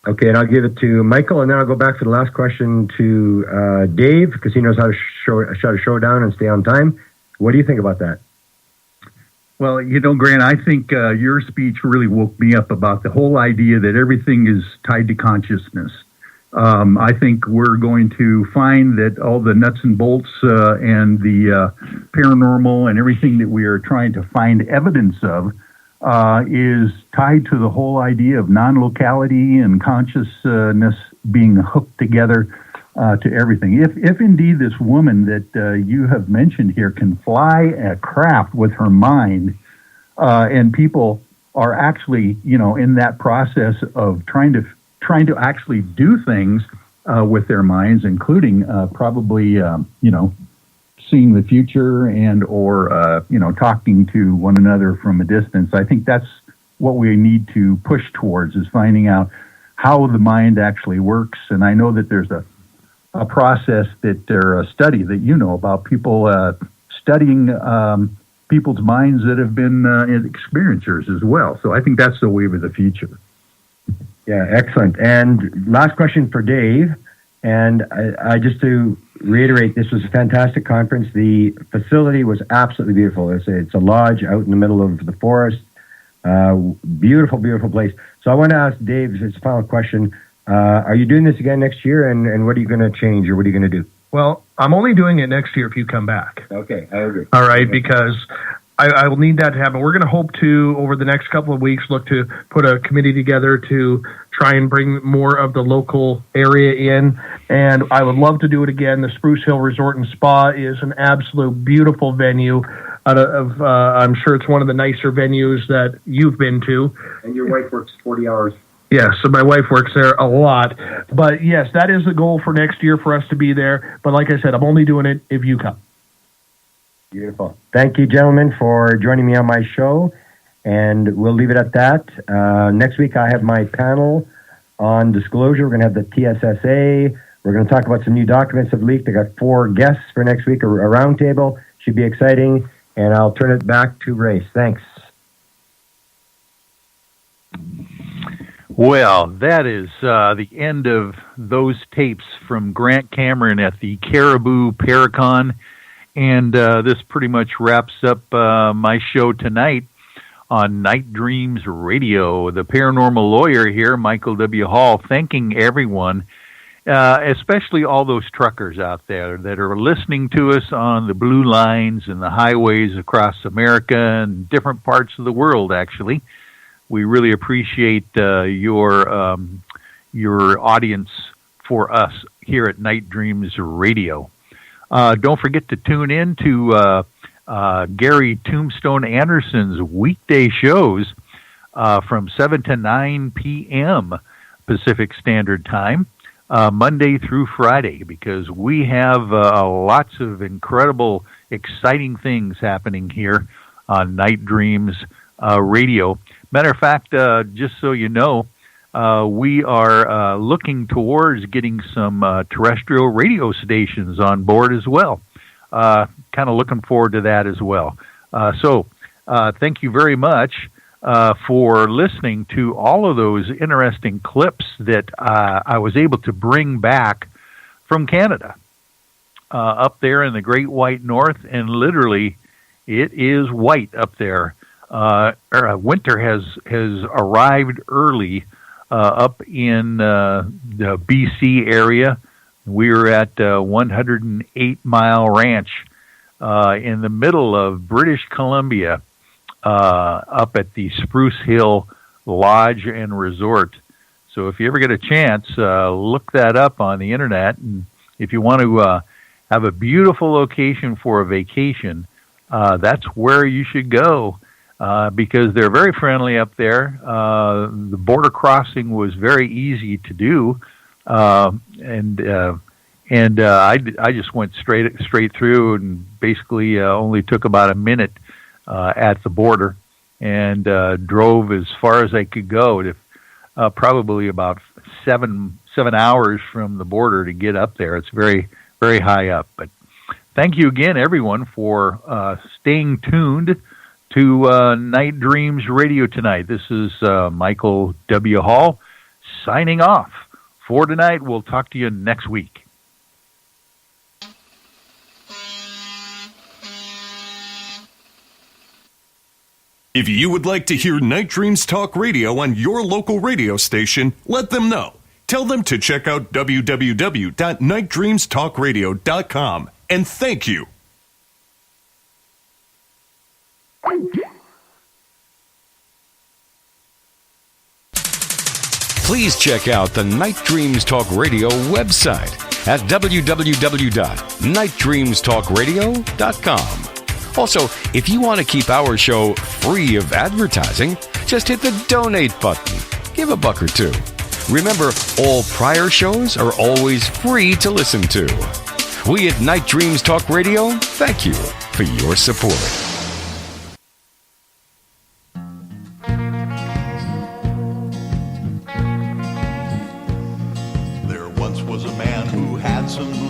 Okay, and I'll give it to Michael, and then I'll go back for the last question to Dave, because he knows how to shut a show down and stay on time. What do you think about that? Well, Grant, I think your speech really woke me up about the whole idea that everything is tied to consciousness. I think we're going to find that all the nuts and bolts and the paranormal and everything that we are trying to find evidence of is tied to the whole idea of non-locality and consciousness being hooked together to everything. If indeed this woman that you have mentioned here can fly a craft with her mind, and people are actually, in that process of trying to actually do things with their minds, including probably, seeing the future and or talking to one another from a distance. I think that's what we need to push towards, is finding out how the mind actually works. And I know that there's a process or a study that about, people studying people's minds that have been experiencers as well. So I think that's the wave of the future. Yeah, excellent. And last question for Dave. And I just to reiterate, this was a fantastic conference. The facility was absolutely beautiful. It's a lodge out in the middle of the forest. Beautiful, beautiful place. So I want to ask Dave, his final question. Are you doing this again next year? And what are you going to change, or what are you going to do? Well, I'm only doing it next year if you come back. Okay, I agree. All right, because I will need that to happen. We're going to hope to, over the next couple of weeks, look to put a committee together to try and bring more of the local area in. And I would love to do it again. The Spruce Hill Resort and Spa is an absolute beautiful venue. I'm sure it's one of the nicer venues that you've been to. And your wife works 40 hours. Yes, so my wife works there a lot. But yes, that is the goal for next year, for us to be there. But like I said, I'm only doing it if you come. Beautiful. Thank you, gentlemen, for joining me on my show. And we'll leave it at that. Next week, I have my panel on disclosure. We're going to have the TSSA. We're going to talk about some new documents that have leaked. I got 4 guests for next week, a roundtable. Should be exciting. And I'll turn it back to Race. Thanks. Well, that is the end of those tapes from Grant Cameron at the Caribou Paracon. And this pretty much wraps up my show tonight on Night Dreams Radio. The paranormal lawyer here, Michael W. Hall, thanking everyone, especially all those truckers out there that are listening to us on the blue lines and the highways across America and different parts of the world, actually. We really appreciate your audience for us here at Night Dreams Radio. Don't forget to tune in to Gary Tombstone Anderson's weekday shows from 7 to 9 p.m. Pacific Standard Time, Monday through Friday, because we have lots of incredible, exciting things happening here on Night Dreams Radio. Matter of fact, just so you know, we are looking towards getting some terrestrial radio stations on board as well. Kind of looking forward to that as well. So thank you very much for listening to all of those interesting clips that I was able to bring back from Canada, up there in the Great White North, and literally it is white up there. Winter has arrived early up in the BC area. We were at 108 Mile Ranch in the middle of British Columbia, up at the Spruce Hill Lodge and Resort. So if you ever get a chance, look that up on the internet. And if you want to have a beautiful location for a vacation, that's where you should go. Because they're very friendly up there. The border crossing was very easy to do, and I just went straight through and basically only took about a minute at the border, and drove as far as I could go to probably about seven hours from the border to get up there. It's very, very high up. But thank you again, everyone, for staying tuned to Night Dreams Radio tonight. This is Michael W. Hall signing off for tonight. We'll talk to you next week. If you would like to hear Night Dreams Talk Radio on your local radio station, let them know. Tell them to check out www.nightdreamstalkradio.com. And thank you. Please check out the Night Dreams Talk Radio website at www.nightdreamstalkradio.com. Also, if you want to keep our show free of advertising, just hit the donate button. Give $1 or $2. Remember, all prior shows are always free to listen to. We at Night Dreams Talk Radio thank you for your support. There once was a man who had some